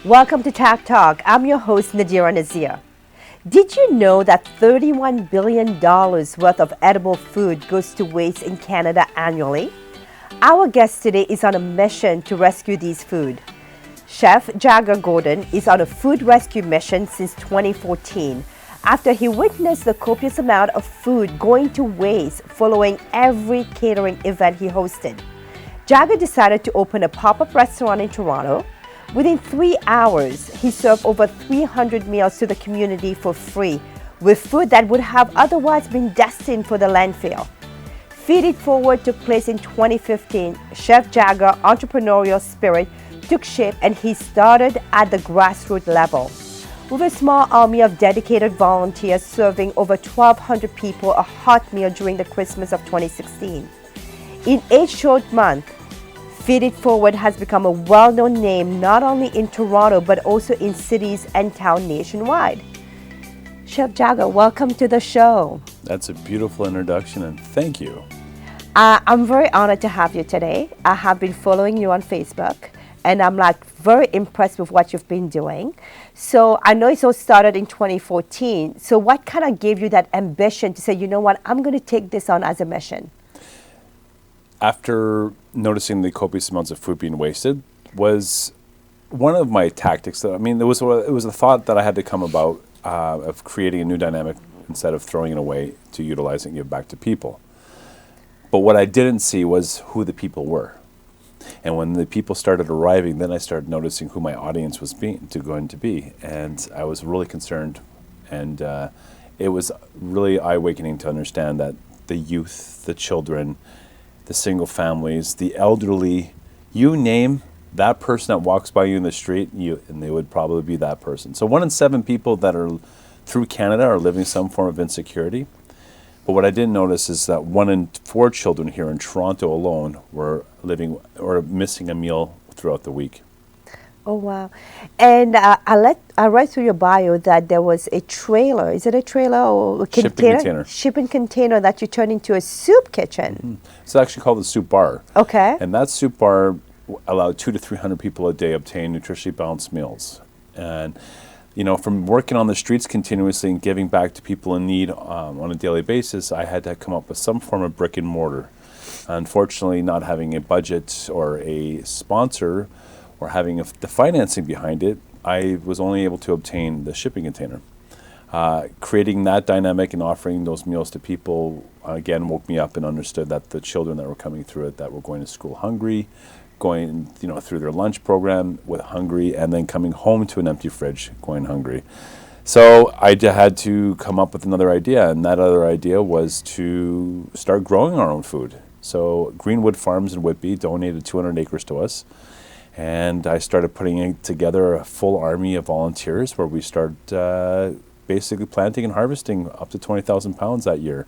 Welcome to Tech Talk. I'm your host, Nadirah Nazeer. Did you know that $31 billion worth of edible food goes to waste in Canada annually? Our guest today is on a mission to rescue these food. Chef Jagger Gordon is on a food rescue mission since 2014 after he witnessed the copious amount of food going to waste following every catering event he hosted. Jagger decided to open a pop-up restaurant in Toronto. Within 3 hours, he served over 300 meals to the community for free, with food that would have otherwise been destined for the landfill. Feed It Forward took place in 2015. Chef Jagger's entrepreneurial spirit took shape, and he started at the grassroots level. With a small army of dedicated volunteers serving over 1,200 people a hot meal during the Christmas of 2016. In 8 short months, Feed It Forward has become a well-known name not only in Toronto but also in cities and towns nationwide. Chef Jagger, welcome to the show. That's a beautiful introduction, and thank you. I'm very honored to have you today. I have been following you on Facebook, and I'm very impressed with what you've been doing. So I know it all started in 2014. So what kind of gave you that ambition to say, you know what, I'm going to take this on as a mission? After noticing the copious amounts of food being wasted was one of my tactics. It was a thought that I had to come about of creating a new dynamic instead of throwing it away to utilize it and give back to people. But what I didn't see was who the people were. And when the people started arriving, then I started noticing who my audience was going to be. And I was really concerned. And it was really eye-awakening to understand that the youth, the children, the single families, the elderly, you name that person that walks by you in the street, and they would probably be that person. So 1 in 7 people that are through Canada are living some form of insecurity. But what I didn't notice is that 1 in 4 children here in Toronto alone were living or missing a meal throughout the week. Oh, wow. And I read through your bio that there was a trailer. Is it a trailer or a container? Shipping container that you turned into a soup kitchen. Mm-hmm. It's actually called the Soup Bar. Okay. And that Soup Bar allowed 200 to 300 people a day obtain nutritionally balanced meals. And, from working on the streets continuously and giving back to people in need on a daily basis, I had to come up with some form of brick and mortar. Unfortunately, not having a budget or a sponsor or having the financing behind it, I was only able to obtain the shipping container. Creating that dynamic and offering those meals to people, again, woke me up and understood that the children that were coming through it, that were going to school hungry, going through their lunch program with hungry, and then coming home to an empty fridge going hungry. So I had to come up with another idea, and that other idea was to start growing our own food. So Greenwood Farms in Whitby donated 200 acres to us. And I started putting together a full army of volunteers where we started basically planting and harvesting up to 20,000 pounds that year.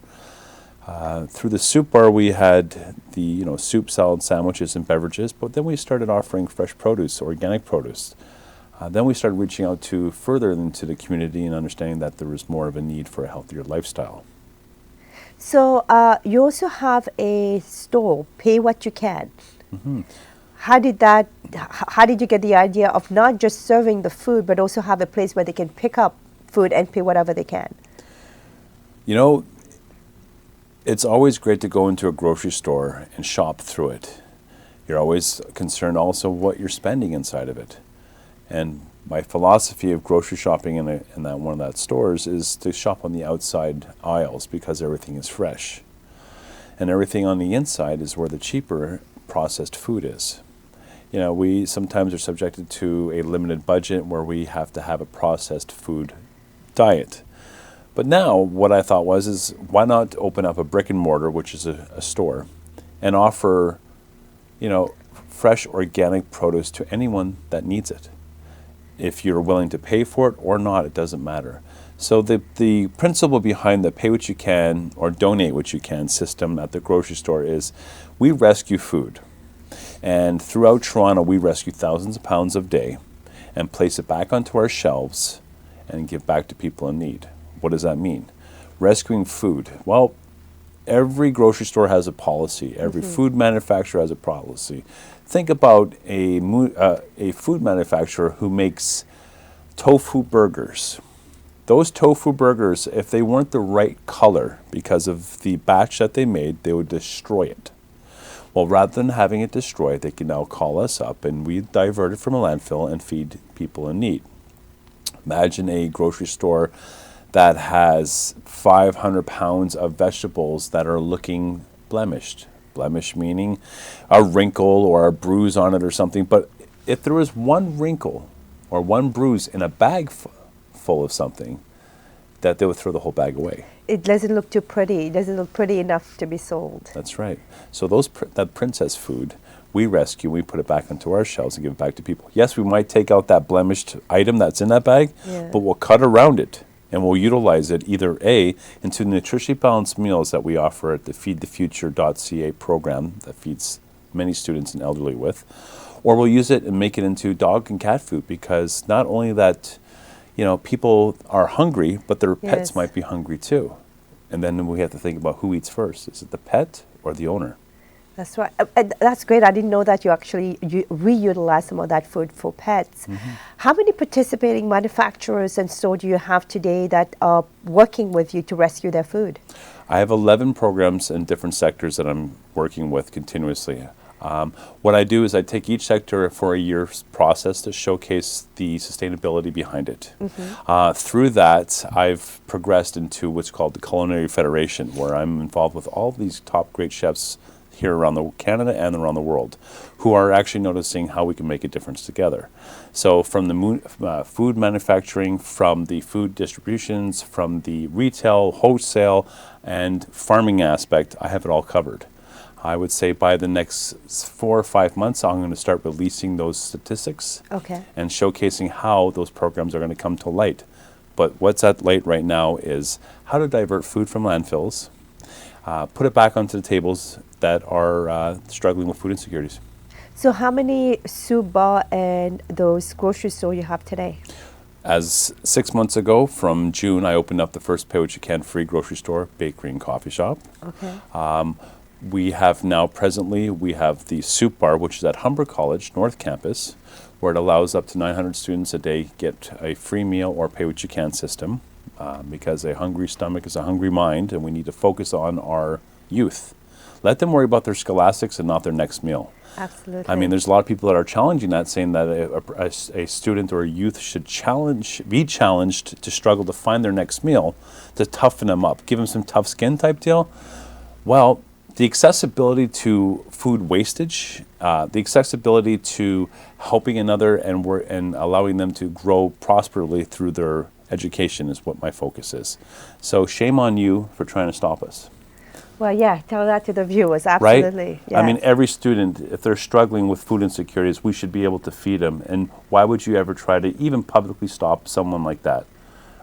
Through the Soup Bar, we had the soup, salad, sandwiches, and beverages, but then we started offering fresh produce, organic produce. Then we started reaching out further into the community and understanding that there was more of a need for a healthier lifestyle. So you also have a store, Pay What You Can. Mm-hmm. How did you get the idea of not just serving the food, but also have a place where they can pick up food and pay whatever they can? It's always great to go into a grocery store and shop through it. You're always concerned also what you're spending inside of it. And my philosophy of grocery shopping in one of that stores is to shop on the outside aisles because everything is fresh. And everything on the inside is where the cheaper processed food is. We sometimes are subjected to a limited budget where we have to have a processed food diet. But now what I thought is why not open up a brick and mortar, which is a store, and offer, fresh organic produce to anyone that needs it. If you're willing to pay for it or not, it doesn't matter. So the principle behind the Pay What You Can or Donate What You Can system at the grocery store is we rescue food. And throughout Toronto, we rescue thousands of pounds a day and place it back onto our shelves and give back to people in need. What does that mean? Rescuing food. Well, every grocery store has a policy. Every food manufacturer has a policy. Think about a food manufacturer who makes tofu burgers. Those tofu burgers, if they weren't the right color because of the batch that they made, they would destroy it. Well, rather than having it destroyed, they can now call us up and we divert it from a landfill and feed people in need. Imagine a grocery store that has 500 pounds of vegetables that are looking blemished. Blemish meaning a wrinkle or a bruise on it or something. But if there was one wrinkle or one bruise in a bag full of something, that they would throw the whole bag away. It doesn't look too pretty. It doesn't look pretty enough to be sold. That's right. So that princess food, we rescue, we put it back onto our shelves and give it back to people. Yes, we might take out that blemished item that's in that bag, but we'll cut around it and we'll utilize it either A, into nutritionally balanced meals that we offer at the feedthefuture.ca program that feeds many students and elderly with, or we'll use it and make it into dog and cat food, because not only that, people are hungry, but their pets might be hungry too. And then we have to think about who eats first. Is it the pet or the owner? That's right. That's great. I didn't know that you actually reutilize some of that food for pets. How many participating manufacturers and stores do you have today that are working with you to rescue their food? I have 11 programs in different sectors that I'm working with continuously. What I do is I take each sector for a year's process to showcase the sustainability behind it. Through that, I've progressed into what's called the Culinary Federation, where I'm involved with all of these top great chefs here around Canada and around the world, who are actually noticing how we can make a difference together. So from the food manufacturing, from the food distributions, from the retail, wholesale, and farming aspect, I have it all covered. I would say by the next 4 or 5 months, I'm going to start releasing those statistics and showcasing how those programs are going to come to light. But what's at light right now is how to divert food from landfills, put it back onto the tables that are struggling with food insecurities. So how many soup bar and those grocery stores you have today? As 6 months ago, from June, I opened up the first pay what you can free grocery store, bakery, and coffee shop. We have now presently, we have the soup bar, which is at Humber College, North Campus, where it allows up to 900 students a day get a free meal or pay what you can system, because a hungry stomach is a hungry mind, and we need to focus on our youth. Let them worry about their scholastics and not their next meal. Absolutely. I mean, there's a lot of people that are challenging that, saying that a student or a youth should be challenged to struggle to find their next meal, to toughen them up, give them some tough skin type deal. Well, the accessibility to food wastage, the accessibility to helping another and allowing them to grow prosperously through their education is what my focus is. So shame on you for trying to stop us. Well, yeah, tell that to the viewers, absolutely. Right? Yes. I mean, every student, if they're struggling with food insecurities, we should be able to feed them. And why would you ever try to even publicly stop someone like that?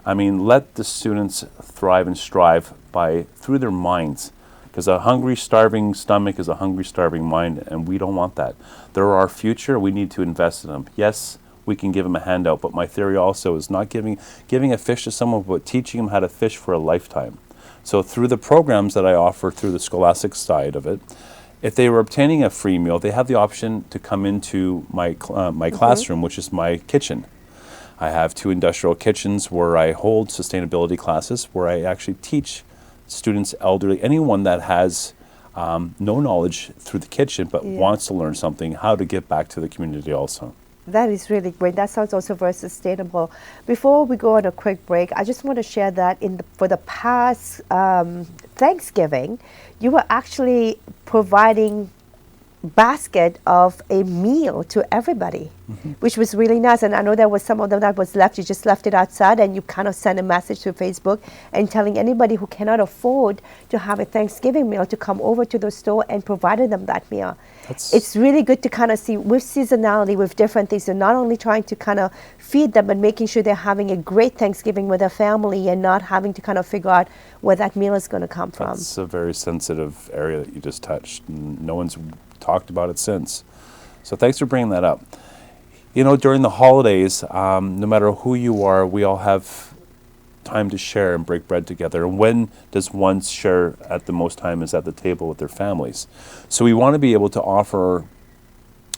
I mean, let the students thrive and strive through their minds. Because a hungry, starving stomach is a hungry, starving mind, and we don't want that. They're our future. We need to invest in them. Yes, we can give them a handout, but my theory also is not giving a fish to someone, but teaching them how to fish for a lifetime. So through the programs that I offer through the scholastic side of it, if they were obtaining a free meal, they have the option to come into my classroom, which is my kitchen. I have 2 industrial kitchens where I hold sustainability classes, where I actually teach students, elderly, anyone that has no knowledge through the kitchen but wants to learn something, how to give back to the community also. That is really great. That sounds also very sustainable. Before we go on a quick break, I just want to share that for the past Thanksgiving, you were actually providing basket of a meal to everybody, which was really nice. And I know there was some of them that was left. You just left it outside, and you kind of sent a message to Facebook and telling anybody who cannot afford to have a Thanksgiving meal to come over to the store and provided them that meal. It's really good to kind of see with seasonality, with different things, and not only trying to kind of feed them, but making sure they're having a great Thanksgiving with their family and not having to kind of figure out where that meal is going to come from. That's a very sensitive area that you just touched. No one's talked about it since. So thanks for bringing that up. You know, during the holidays, no matter who you are, we all have time to share and break bread together? And when does one share at the most time is at the table with their families? So we want to be able to offer,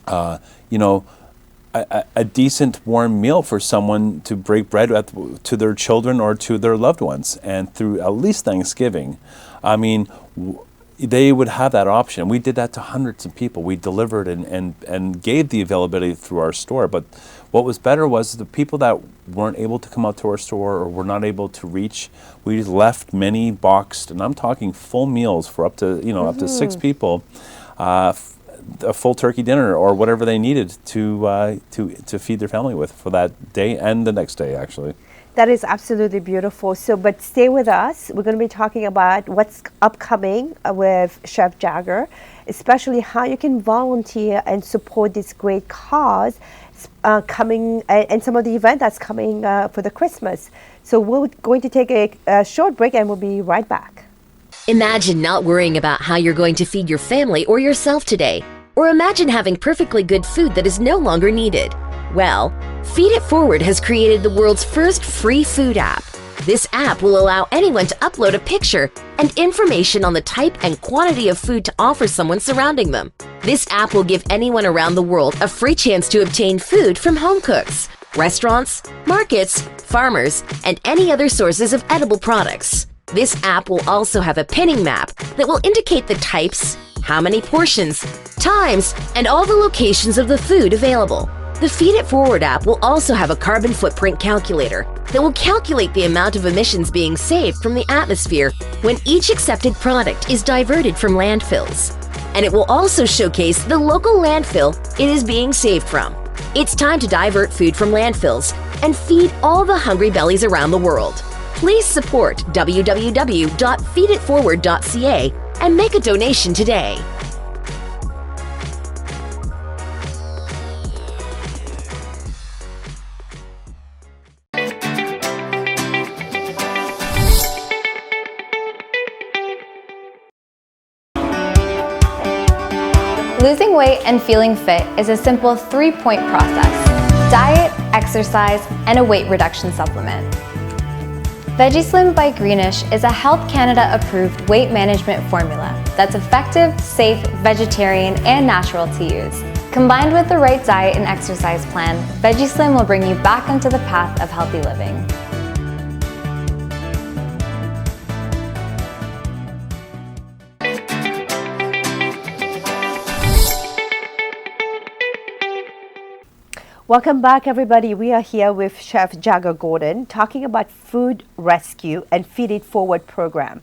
a decent warm meal for someone to break bread to their children or to their loved ones. And through at least Thanksgiving, they would have that option. We did that to hundreds of people. We delivered and gave the availability through our store. But what was better was the people that weren't able to come out to our store or were not able to reach, we left many boxed, and I'm talking full meals for up to up to 6 people, a full turkey dinner or whatever they needed to feed their family with for that day and the next day, actually. That is absolutely beautiful. So, but stay with us. We're going to be talking about what's upcoming with Chef Jagger, especially how you can volunteer and support this great cause coming, and some of the event that's coming for the Christmas. So we're going to take a short break and we'll be right back. Imagine not worrying about how you're going to feed your family or yourself today. Or imagine having perfectly good food that is no longer needed. Well, Feed It Forward has created the world's first free food app. This app will allow anyone to upload a picture and information on the type and quantity of food to offer someone surrounding them. This app will give anyone around the world a free chance to obtain food from home cooks, restaurants, markets, farmers, and any other sources of edible products. This app will also have a pinning map that will indicate the types, how many portions, times, and all the locations of the food available. The Feed It Forward app will also have a carbon footprint calculator that will calculate the amount of emissions being saved from the atmosphere when each accepted product is diverted from landfills. And it will also showcase the local landfill it is being saved from. It's time to divert food from landfills and feed all the hungry bellies around the world. Please support www.feeditforward.ca and make a donation today. Losing weight and feeling fit is a simple 3-point process: diet, exercise, and a weight reduction supplement. VegiSlim by Greenish is a Health Canada approved weight management formula that's effective, safe, vegetarian, and natural to use. Combined with the right diet and exercise plan, VegiSlim will bring you back onto the path of healthy living. Welcome back, everybody. We are here with Chef Jagger Gordon talking about food rescue and Feed It Forward program.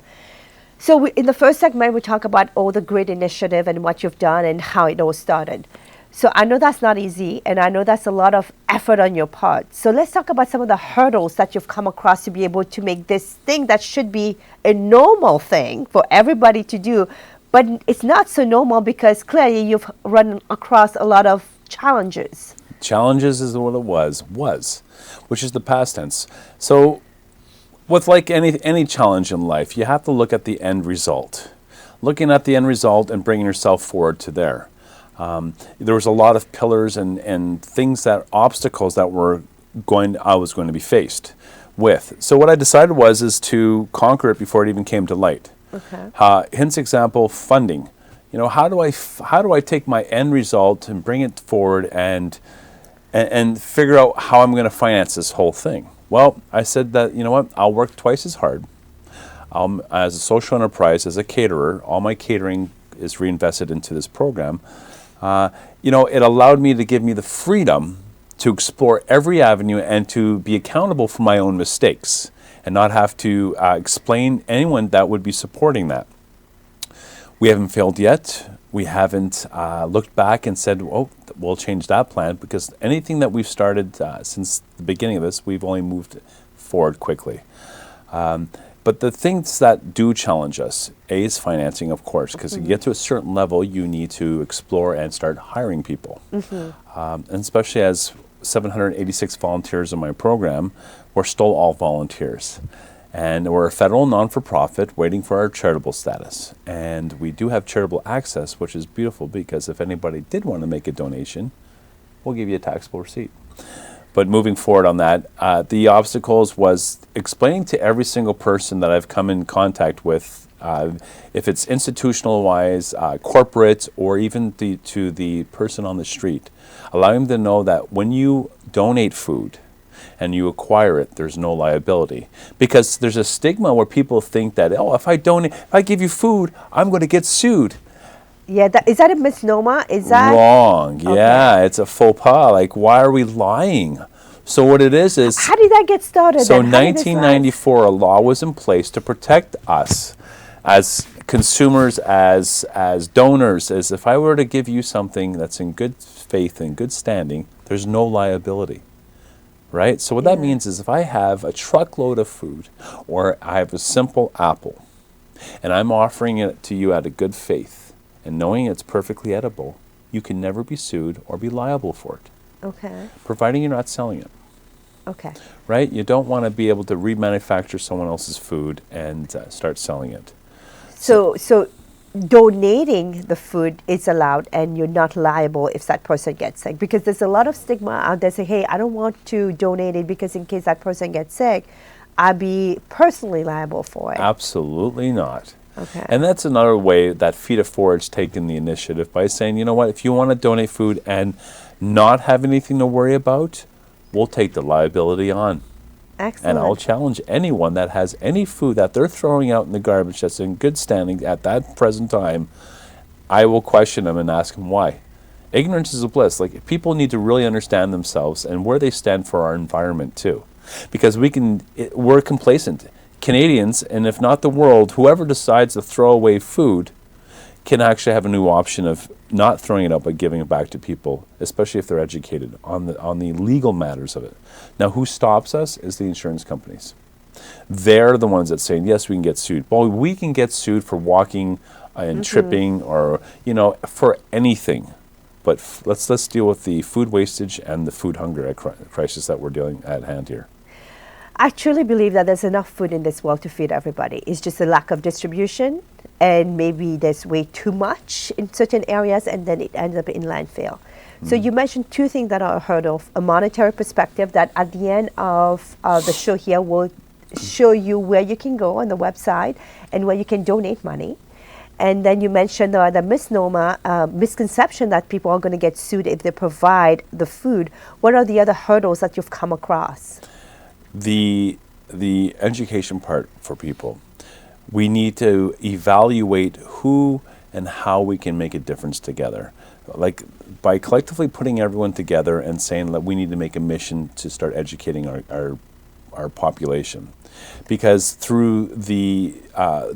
So in the first segment, we talk about all the great initiative and what you've done and how it all started. So I know that's not easy, and I know that's a lot of effort on your part. So let's talk about some of the hurdles that you've come across to be able to make this thing that should be a normal thing for everybody to do, but it's not so normal because clearly you've run across a lot of challenges. Challenges is what it was, which is the past tense. So with like any challenge in life, you have to look at the end result. Looking at the end result and bringing yourself forward to there. There was a lot of pillars and things obstacles that I was going to be faced with. So what I decided is to conquer it before it even came to light. Okay. Hence example, funding. How do I take my end result and bring it forward and figure out how I'm going to finance this whole thing? Well, I said that, I'll work twice as hard. As a social enterprise, as a caterer, all my catering is reinvested into this program. It allowed me to give me the freedom to explore every avenue and to be accountable for my own mistakes and not have to explain anyone that would be supporting that. We haven't failed yet. We haven't looked back and said, oh, we'll change that plan, because anything that we've started since the beginning of this, we've only moved forward quickly. But the things that do challenge us, A, is financing, of course, because you get to a certain level, you need to explore and start hiring people. And especially as 786 volunteers in my program, we're still all volunteers. And we're a federal non-for-profit waiting for our charitable status. And we do have charitable access, which is beautiful, because if anybody did want to make a donation, we'll give you a taxable receipt. But moving forward on that, the obstacles was explaining to every single person that I've come in contact with, if it's institutional-wise, corporate, or even to the person on the street, allowing them to know that when you donate food and you acquire it, there's no liability. Because there's a stigma where people think that, oh, if I give you food, I'm going to get sued. Yeah, is that a misnomer? Is that wrong? Yeah, it's a faux pas. Like, why are we lying? So what it is how did that get started? so then? How did this 1994, a law was in place to protect us as consumers, as donors. As if I were to give you something that's in good faith and good standing, there's no liability. Right? So what that means is if I have a truckload of food, or I have a simple apple, and I'm offering it to you out of good faith, and knowing it's perfectly edible, you can never be sued or be liable for it. Okay. Providing you're not selling it. Okay. Right? You don't want to be able to remanufacture someone else's food and start selling it. So donating the food is allowed, and you're not liable if that person gets sick, because there's a lot of stigma out there saying, hey, I don't want to donate it because in case that person gets sick, I'd be personally liable for it. Absolutely not. Okay. And that's another way that Feed It Forward's taken the initiative by saying, you know what, if you want to donate food and not have anything to worry about, we'll take the liability on. Excellent. And I'll challenge anyone that has any food that they're throwing out in the garbage that's in good standing at that present time, I will question them and ask them why. Ignorance is a bliss. Like, people need to really understand themselves and where they stand for our environment too. Because we're complacent. Canadians, and if not the world, whoever decides to throw away food can actually have a new option of not throwing it out but giving it back to people, especially if they're educated on the legal matters of it. Now, who stops us is the insurance companies. They're the ones that say, yes, we can get sued. Well, we can get sued for walking and tripping, or, for anything. But let's deal with the food wastage and the food hunger crisis that we're dealing at hand here. I truly believe that there's enough food in this world to feed everybody. It's just a lack of distribution, and maybe there's way too much in certain areas, and then it ends up in landfill. So you mentioned two things that are a hurdle: a monetary perspective, that at the end of the show here will show you where you can go on the website and where you can donate money. And then you mentioned the misconception that people are going to get sued if they provide the food. What are the other hurdles that you've come across? The education part for people. We need to evaluate who and how we can make a difference together. Like, by collectively putting everyone together and saying that we need to make a mission to start educating our population. Because through the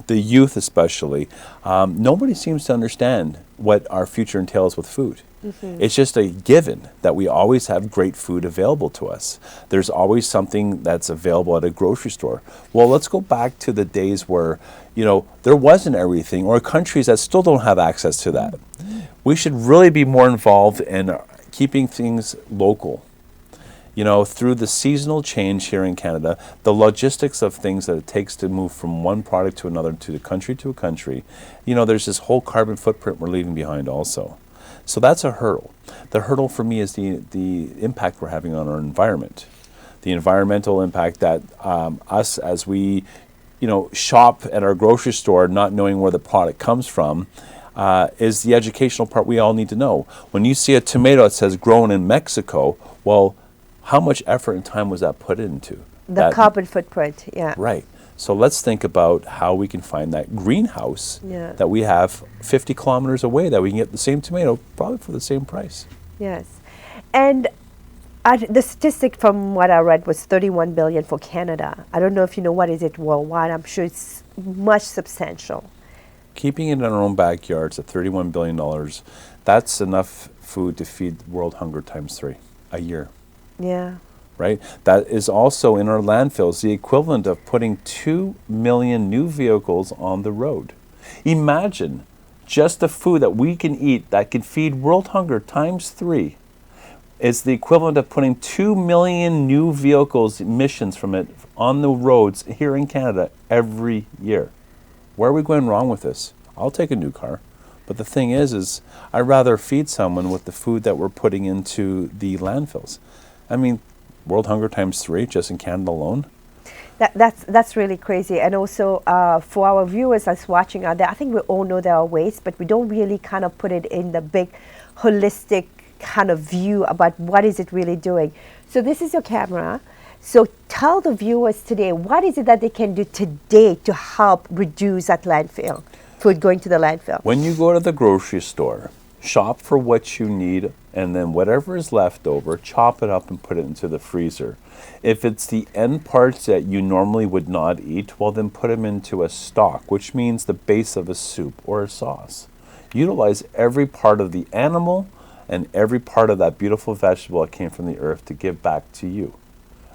youth especially, nobody seems to understand what our future entails with food. It's just a given that we always have great food available to us. There's always something that's available at a grocery store. Well, let's go back to the days where, there wasn't everything, or countries that still don't have access to that. We should really be more involved in keeping things local. Through the seasonal change here in Canada, the logistics of things that it takes to move from one product to another, to a country, there's this whole carbon footprint we're leaving behind also. So that's a hurdle. The hurdle for me is the impact we're having on our environment. The environmental impact that us, as we, shop at our grocery store not knowing where the product comes from, is the educational part we all need to know. When you see a tomato that says grown in Mexico, well, how much effort and time was that put into? The carbon footprint, yeah. Right. So let's think about how we can find that greenhouse that we have 50 kilometers away, that we can get the same tomato probably for the same price. Yes. And the statistic from what I read was 31 billion for Canada. I don't know if you know what is it worldwide. I'm sure it's much substantial. Keeping it in our own backyards at $31 billion, that's enough food to feed world hunger times 3 a year. Yeah. Right? That is also in our landfills the equivalent of putting 2 million new vehicles on the road. Imagine just the food that we can eat that can feed world hunger times 3 is the equivalent of putting 2 million new vehicles, emissions from it, on the roads here in Canada every year. Where are we going wrong with this? I'll take a new car. But the thing is I'd rather feed someone with the food that we're putting into the landfills. I mean, World hunger times 3 just in Canada alone. That's really crazy. And also for our viewers that's watching out there, I think we all know there are waste, but we don't really kind of put it in the big holistic kind of view about what is it really doing. So this is your camera. So tell the viewers today, what is it that they can do today to help reduce that landfill, food going to the landfill? When you go to the grocery store, shop for what you need, and then whatever is left over, chop it up and put it into the freezer. If it's the end parts that you normally would not eat, well then put them into a stock, which means the base of a soup or a sauce. Utilize every part of the animal and every part of that beautiful vegetable that came from the earth to give back to you.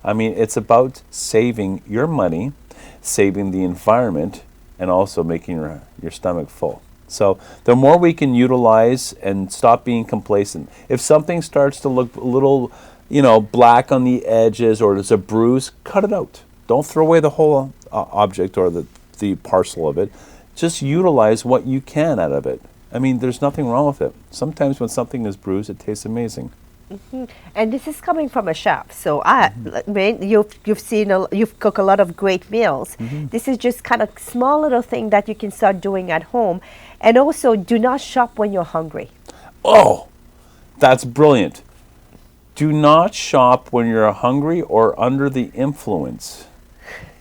I mean, it's about saving your money, saving the environment, and also making your stomach full. So the more we can utilize and stop being complacent. If something starts to look a little, black on the edges or there's a bruise, cut it out. Don't throw away the whole object or the parcel of it. Just utilize what you can out of it. I mean, there's nothing wrong with it. Sometimes when something is bruised, it tastes amazing. Mm-hmm. And this is coming from a chef, so you've cooked a lot of great meals. Mm-hmm. This is just kind of small little thing that you can start doing at home, and also do not shop when you're hungry. Oh, that's brilliant. Do not shop when you're hungry or under the influence,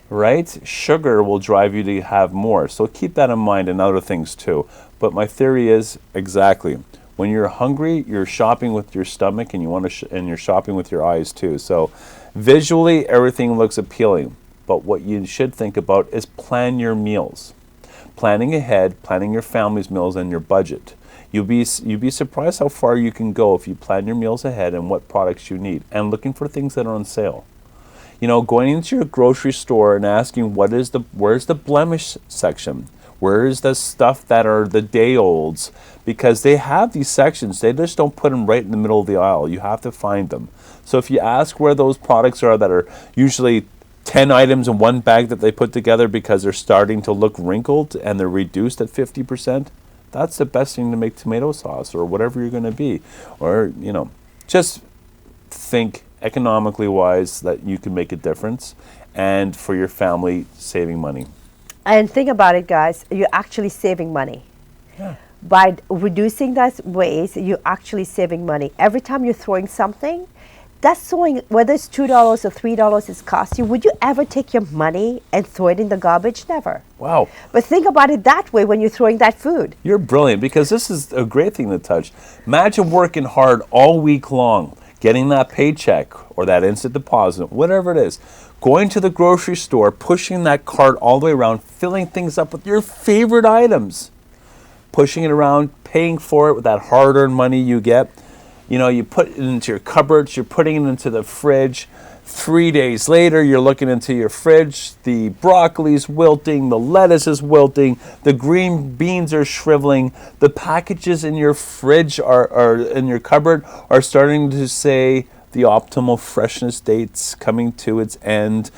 right? Sugar will drive you to have more, so keep that in mind and other things too. But my theory is exactly. When you're hungry, you're shopping with your stomach, and and you're shopping with your eyes too. So, visually, everything looks appealing. But what you should think about is plan your meals, planning ahead, planning your family's meals and your budget. You'd be surprised how far you can go if you plan your meals ahead and what products you need, and looking for things that are on sale. Going into your grocery store and asking where's the blemish section. Where is the stuff that are the day olds? Because they have these sections. They just don't put them right in the middle of the aisle. You have to find them. So if you ask where those products are that are usually 10 items in one bag that they put together because they're starting to look wrinkled and they're reduced at 50%, that's the best thing to make tomato sauce or whatever you're going to be. Or, just think economically wise that you can make a difference, and for your family, saving money. And think about it, guys, you're actually saving money. Yeah. By reducing that waste, you're actually saving money. Every time you're throwing something, that's throwing, whether it's $2 or $3 it's cost you, would you ever take your money and throw it in the garbage? Never. Wow. But think about it that way when you're throwing that food. You're brilliant, because this is a great thing to touch. Imagine working hard all week long, getting that paycheck or that instant deposit, whatever it is, going to the grocery store, pushing that cart all the way around, filling things up with your favorite items, pushing it around, paying for it with that hard-earned money you get. You put it into your cupboards, you're putting it into the fridge. 3 days later, you're looking into your fridge, the broccoli's wilting, the lettuce is wilting, the green beans are shriveling, the packages in your fridge are in your cupboard are starting to say the optimal freshness date's coming to its end.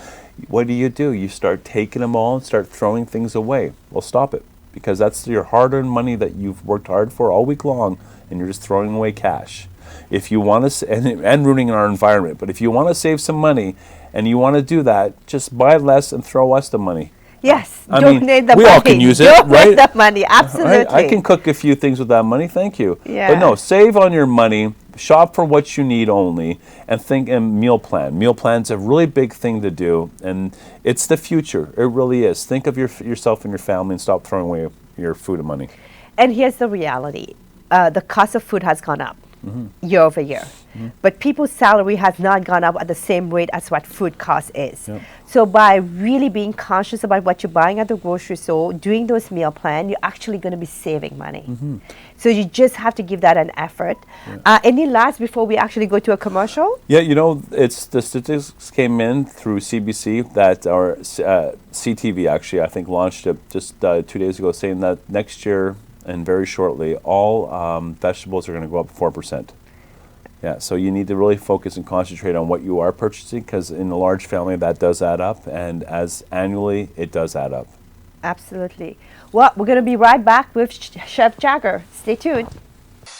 What do? You start taking them all and start throwing things away. Well, stop it, because that's your hard-earned money that you've worked hard for all week long, and you're just throwing away cash. If you want to, and ruining our environment, but if you want to save some money and you want to do that, just buy less and throw us the money. Yes, donate the money. We all can use it, right? Donate the money, absolutely. I can cook a few things with that money, thank you. Yeah. But no, save on your money, shop for what you need only, and think and meal plan. Meal plan's a really big thing to do, and it's the future. It really is. Think of yourself and your family, and stop throwing away your food and money. And here's the reality. The cost of food has gone up. Mm-hmm. Year over year. Mm-hmm. But people's salary has not gone up at the same rate as what food cost is. Yep. So by really being conscious about what you're buying at the grocery store, doing those meal plan, you're actually going to be saving money. Mm-hmm. So you just have to give that an effort. Yeah. Any last before we actually go to a commercial? Yeah, it's the statistics came in through CBC that our CTV actually, I think, launched it just 2 days ago, saying that next year and very shortly, all vegetables are going to go up 4%. Yeah, so you need to really focus and concentrate on what you are purchasing, because in a large family that does add up, and as annually it does add up. Absolutely. Well, we're going to be right back with Chef Jagger. Stay tuned.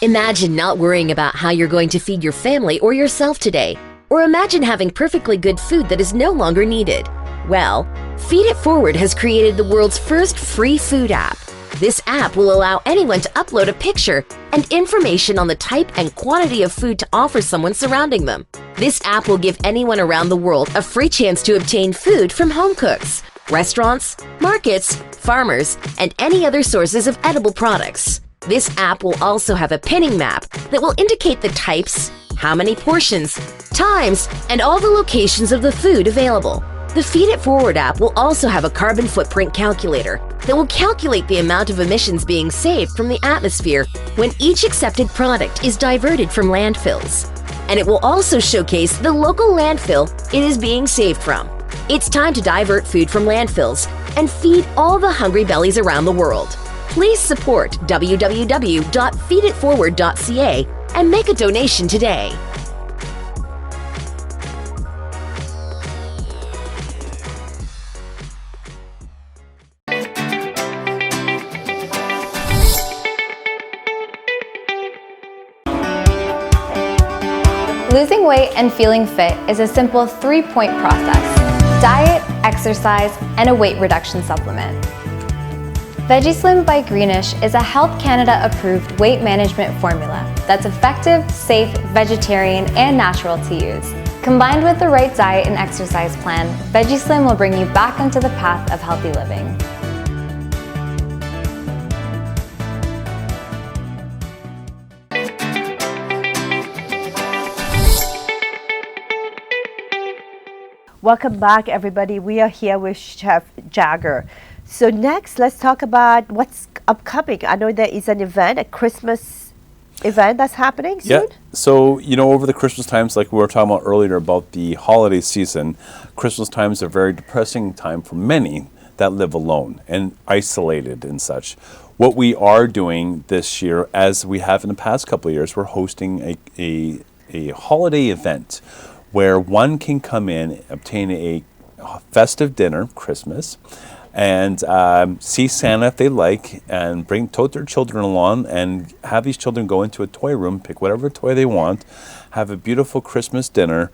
Imagine not worrying about how you're going to feed your family or yourself today, Or imagine having perfectly good food that is no longer needed. Well, Feed It Forward has created the world's first free food app. This app will allow anyone to upload a picture and information on the type and quantity of food to offer someone surrounding them. This app will give anyone around the world a free chance to obtain food from home cooks, restaurants, markets, farmers, and any other sources of edible products. This app will also have a pinning map that will indicate the types, how many portions, times, and all the locations of the food available. The Feed It Forward app will also have a carbon footprint calculator that will calculate the amount of emissions being saved from the atmosphere when each accepted product is diverted from landfills. And it will also showcase the local landfill it is being saved from. It's time to divert food from landfills and feed all the hungry bellies around the world. Please support www.feeditforward.ca and make a donation today. Losing weight and feeling fit is a simple 3-point process: diet, exercise, and a weight reduction supplement. VeggieSlim by Greenish is a Health Canada approved weight management formula that's effective, safe, vegetarian, and natural to use. Combined with the right diet and exercise plan, VeggieSlim will bring you back onto the path of healthy living. Welcome back, everybody. We are here with Chef Jagger. So next, let's talk about what's upcoming. I know there is an event, a Christmas event that's happening soon. Yeah. So, over the Christmas times, like we were talking about earlier about the holiday season, Christmas time is a very depressing time for many that live alone and isolated and such. What we are doing this year, as we have in the past couple of years, we're hosting a holiday event where one can come in, obtain a festive dinner, Christmas, and see Santa if they like, and tote their children along, and have these children go into a toy room, pick whatever toy they want, have a beautiful Christmas dinner,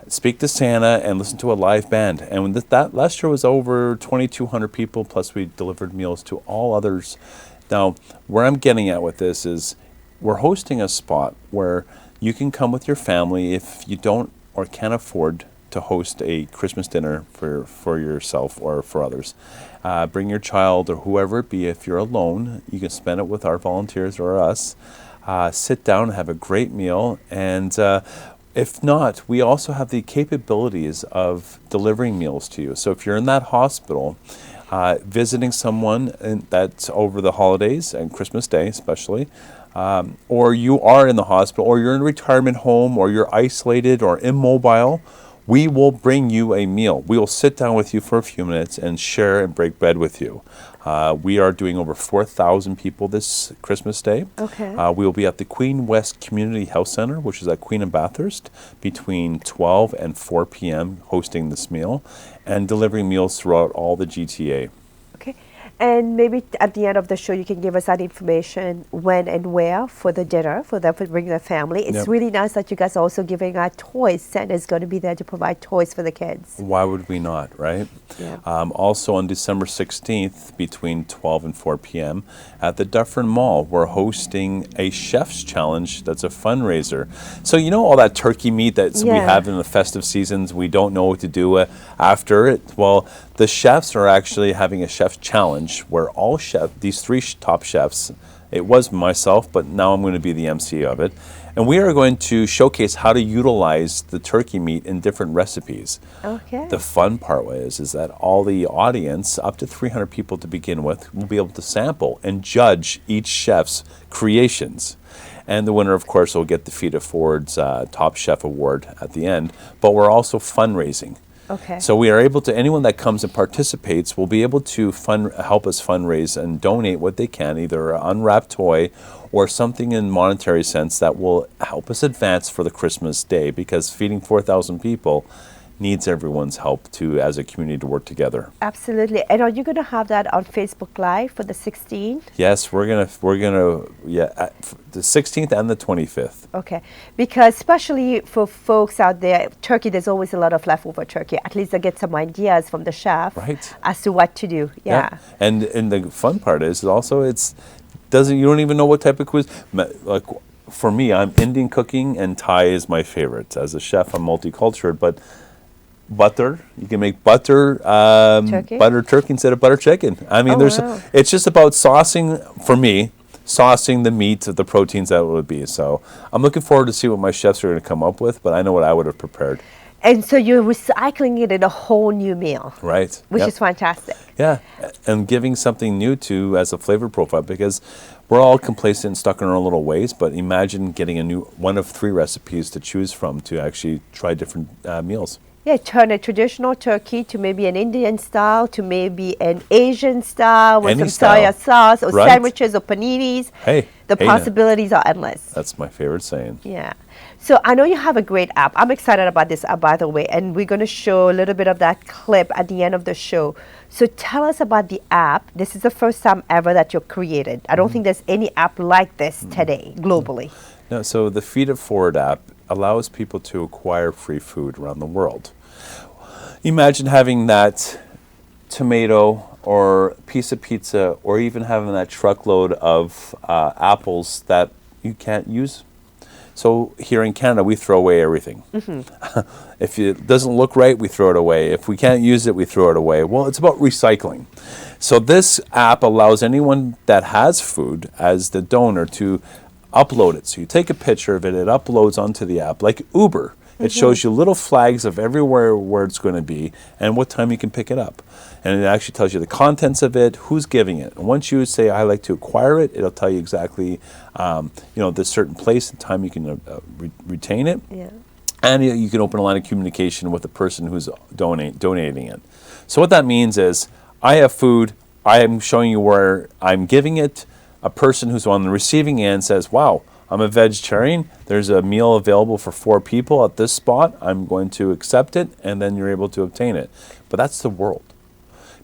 speak to Santa, and listen to a live band. And when that last year was over 2,200 people, plus we delivered meals to all others. Now, where I'm getting at with this is we're hosting a spot where you can come with your family if you don't or can't afford to host a Christmas dinner for yourself or for others. Bring your child or whoever it be. If you're alone, you can spend it with our volunteers or us. Sit down and have a great meal. And if not, we also have the capabilities of delivering meals to you. So if you're in that hospital, visiting someone that's over the holidays and Christmas Day especially, or you are in the hospital, or you're in a retirement home, or you're isolated or immobile, we will bring you a meal. We will sit down with you for a few minutes and share and break bread with you. We are doing over 4,000 people this Christmas Day. Okay. We will be at the Queen West Community Health Center, which is at Queen and Bathurst, between 12 and 4 p.m. hosting this meal and delivering meals throughout all the GTA. Okay. And maybe at the end of the show, you can give us that information when and where for the dinner, for them to bring their family. It's really nice that you guys are also giving out toys. Santa's going to be there to provide toys for the kids. Why would we not, right? Yeah. Also on December 16th, between 12 and 4 p.m. at the Dufferin Mall, we're hosting a Chef's Challenge that's a fundraiser. So all that turkey meat that we have in the festive seasons, we don't know what to do after it. Well, the chefs are actually having a Chef's Challenge where all these three top chefs, it was myself, but now I'm going to be the MC of it, and we are going to showcase how to utilize the turkey meat in different recipes. Okay. The fun part is that all the audience, up to 300 people to begin with, will be able to sample and judge each chef's creations. And the winner, of course, will get the Feed It Forward's Top Chef Award at the end, but we're also fundraising. Okay. So we are able to, anyone that comes and participates will be able to help us fundraise and donate what they can, either an unwrapped toy or something in monetary sense that will help us advance for the Christmas day, because feeding 4,000 people needs everyone's help to, as a community, to work together. Absolutely. And are you going to have that on Facebook Live for the 16th? Yes, we're gonna the 16th and the 25th. Okay, because especially for folks out there, turkey, there's always a lot of leftover turkey. At least I get some ideas from the chef Right. as to what to do. Yeah. And the fun part is also you don't even know what type of cuisine. Like for me, I'm Indian cooking, and Thai is my favorite. As a chef, I'm multicultural, but butter, you can make butter turkey instead of butter chicken. I mean, wow. It's just about saucing, for me, saucing the meat, the proteins that it would be. So I'm looking forward to see what my chefs are going to come up with, but I know what I would have prepared. And so you're recycling it in a whole new meal. Right. Which Yep. is fantastic. Yeah, and giving something new as a flavor profile, because we're all complacent and stuck in our little ways, but imagine getting a new one of 3 recipes to choose from to actually try different meals. Yeah, turn a traditional turkey to maybe an Indian style, to maybe an Asian style with Any some soya style. sauce or Right. sandwiches or paninis. Hey, The hey now. possibilities are endless. That's my favorite saying. Yeah. So I know you have a great app. I'm excited about this app, by the way, and we're going to show a little bit of that clip at the end of the show. So tell us about the app. This is the first time ever that you're created. I don't think there's any app like this today globally. No, so the Feed It Forward app allows people to acquire free food around the world. Imagine having that tomato or piece of pizza, or even having that truckload of apples that you can't use. So here in Canada, we throw away everything. If it doesn't look right, we throw it away. If we can't use it, we throw it away. Well, it's about recycling. So this app allows anyone that has food as the donor to upload it. So you take a picture of it, it uploads onto the app, like Uber. It shows you little flags of everywhere where it's going to be and what time you can pick it up. And it actually tells you the contents of it, who's giving it. And once you say, I like to acquire it, it'll tell you exactly, the certain place and time you can retain it. Yeah. And you can open a line of communication with the person who's donating it. So what that means is, I have food, I am showing you where I'm giving it. A person who's on the receiving end says, wow, I'm a vegetarian. There's a meal available for 4 people at this spot. I'm going to accept it, and then you're able to obtain it. But that's the world.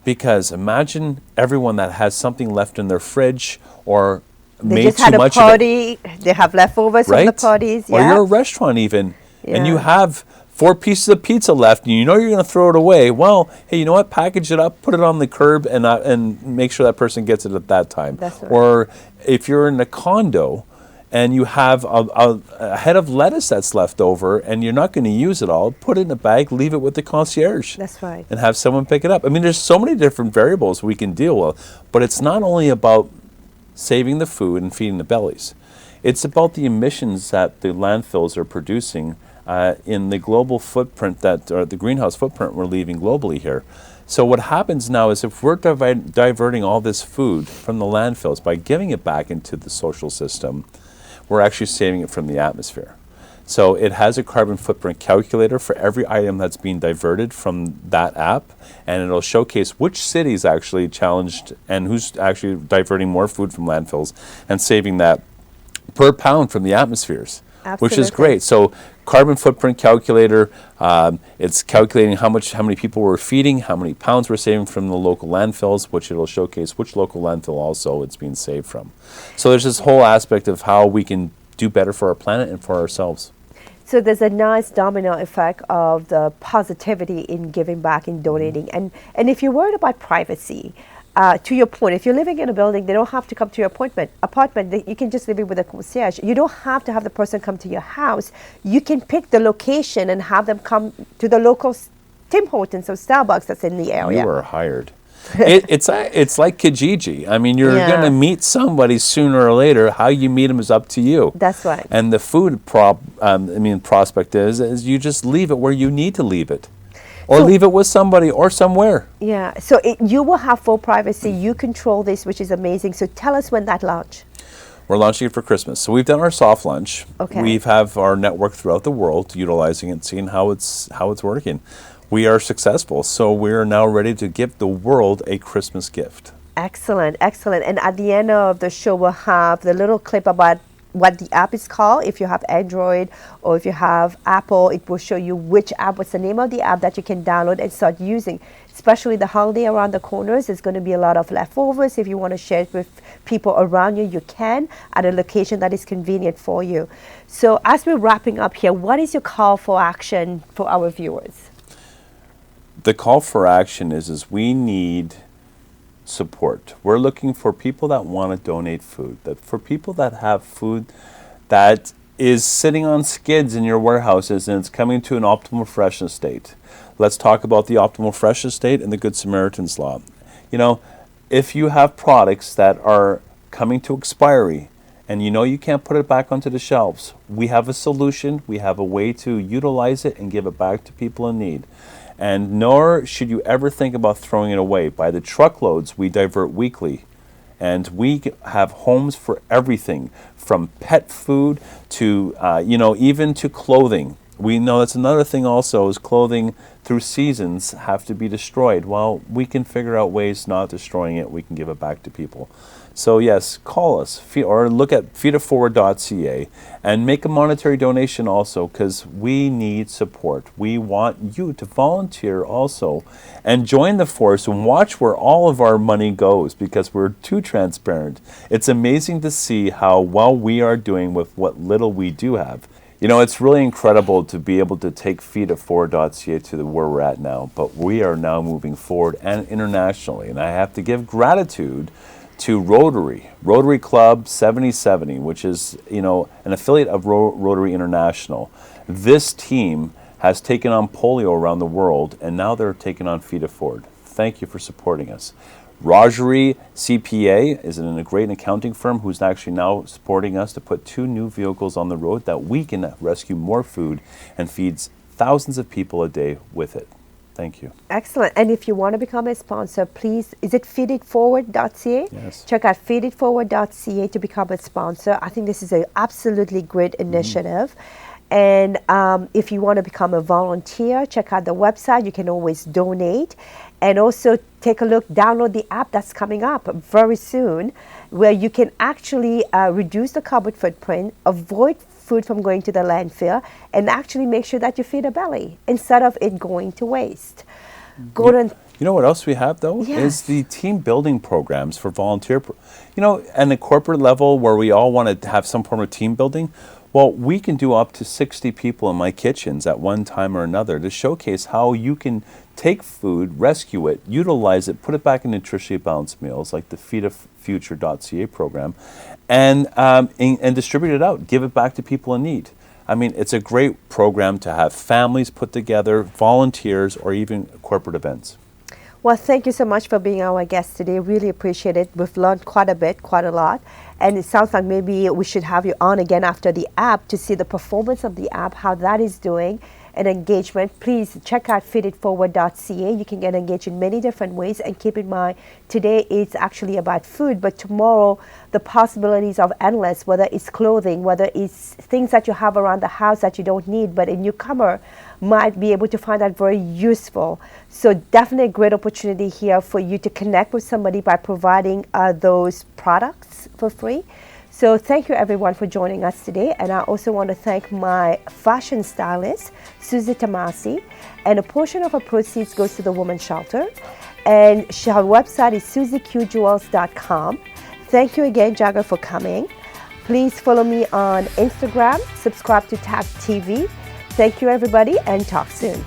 Because imagine everyone that has something left in their fridge, or They made just too had a much party. They have leftovers from the right? parties. Or Yeah. you're a restaurant even, and you Yeah. have 4 pieces of pizza left, and you know you're going to throw it away. Well, hey, you know what? Package it up, put it on the curb, and make sure that person gets it at that time. That's right. Or if you're in a condo and you have a head of lettuce that's left over, and you're not going to use it all, put it in a bag, leave it with the concierge. That's right. And have someone pick it up. I mean, there's so many different variables we can deal with, but it's not only about saving the food and feeding the bellies. It's about the emissions that the landfills are producing in the global footprint or the greenhouse footprint we're leaving globally here. So what happens now is, if we're diverting all this food from the landfills by giving it back into the social system, we're actually saving it from the atmosphere. So it has a carbon footprint calculator for every item that's being diverted from that app, and it'll showcase which cities actually challenged and who's actually diverting more food from landfills and saving that per pound from the atmospheres, which is Absolutely. great. So carbon footprint calculator, it's calculating how many people we're feeding, how many pounds we're saving from the local landfills, which it'll showcase which local landfill also it's being saved from. So there's this whole aspect of how we can do better for our planet and for ourselves. So there's a nice domino effect of the positivity in giving back and donating. And if you're worried about privacy, to your point, if you're living in a building, they don't have to come to your apartment. You can just live it with a concierge. You don't have to have the person come to your house. You can pick the location and have them come to the local Tim Hortons or Starbucks that's in the area. You are hired. It's like Kijiji. I mean, you're Yeah. going to meet somebody sooner or later. How you meet them is up to you. That's right. And the food prospect is you just leave it where you need to leave it, or So- leave it with somebody or somewhere. Yeah, so you will have full privacy. You control this, which is amazing. So tell us when that launch. We're launching it for Christmas. So we've done our soft launch. Okay. We have our network throughout the world utilizing it, seeing how it's working. We are successful, so we're now ready to give the world a Christmas gift. Excellent, excellent. And at the end of the show, we'll have the little clip about what the app is called. If you have Android or if you have Apple, it will show you which app, what's the name of the app that you can download and start using. Especially the holiday around the corners, there's going to be a lot of leftovers. If you want to share it with people around you, you can at a location that is convenient for you. So as we're wrapping up here, what is your call for action for our viewers? The call for action is we need support. We're looking for people that want to donate food, that for people that have food that is sitting on skids in your warehouses and it's coming to an optimal freshness state. Let's talk about the optimal freshness state and the Good Samaritan's Law. You know, if you have products that are coming to expiry and you know you can't put it back onto the shelves, we have a solution. We have a way to utilize it and give it back to people in need. And nor should you ever think about throwing it away. By the truckloads, we divert weekly. And we have homes for everything, from pet food to, even to clothing. We know that's another thing also, is clothing through seasons have to be destroyed. Well, we can figure out ways not destroying it. We can give it back to people. So yes, call us or look at feeditforward.ca and make a monetary donation also, because we need support. We want you to volunteer also and join the force and watch where all of our money goes, because we're too transparent. It's amazing to see how well we are doing with what little we do have. You know, it's really incredible to be able to take feeditforward.ca to where we're at now, but we are now moving forward and internationally. And I have to give gratitude to Rotary Club 7070, which is, an affiliate of Rotary International. This team has taken on polio around the world, and now they're taking on Feed It Forward. Thank you for supporting us. Rogeri CPA is a great accounting firm who's actually now supporting us to put 2 new vehicles on the road that we can rescue more food and feeds thousands of people a day with it. Thank you. Excellent. And if you want to become a sponsor, please, is it feeditforward.ca? Yes. Check out feeditforward.ca to become a sponsor. I think this is an absolutely great initiative. And if you want to become a volunteer, check out the website. You can always donate. And also take a look, download the app that's coming up very soon, where you can actually reduce the carbon footprint, avoid food from going to the landfill, and actually make sure that you feed a belly instead of it going to waste. Gordon. You know what else we have, though? Yes. Is the team building programs for volunteer. And the corporate level where we all want to have some form of team building. Well, we can do up to 60 people in my kitchens at one time or another to showcase how you can take food, rescue it, utilize it, put it back in nutritionally balanced meals like the feeditfuture.ca program, and distribute it out, give it back to people in need. I mean, it's a great program to have families put together, volunteers, or even corporate events. Well, thank you so much for being our guest today. Really appreciate it. We've learned quite a lot. And it sounds like maybe we should have you on again after the app to see the performance of the app, how that is doing, and engagement. Please check out feeditforward.ca. You can get engaged in many different ways. And keep in mind, today it's actually about food, but tomorrow the possibilities are endless, whether it's clothing, whether it's things that you have around the house that you don't need, but a newcomer might be able to find that very useful. So definitely a great opportunity here for you to connect with somebody by providing those products for free. So thank you everyone for joining us today. And I also want to thank my fashion stylist, Susie Tomasi. And a portion of her proceeds goes to the Women's Shelter. And her website is susieqjewels.com. Thank you again, Jagger, for coming. Please follow me on Instagram, subscribe to TAG TV. Thank you, everybody, and talk soon.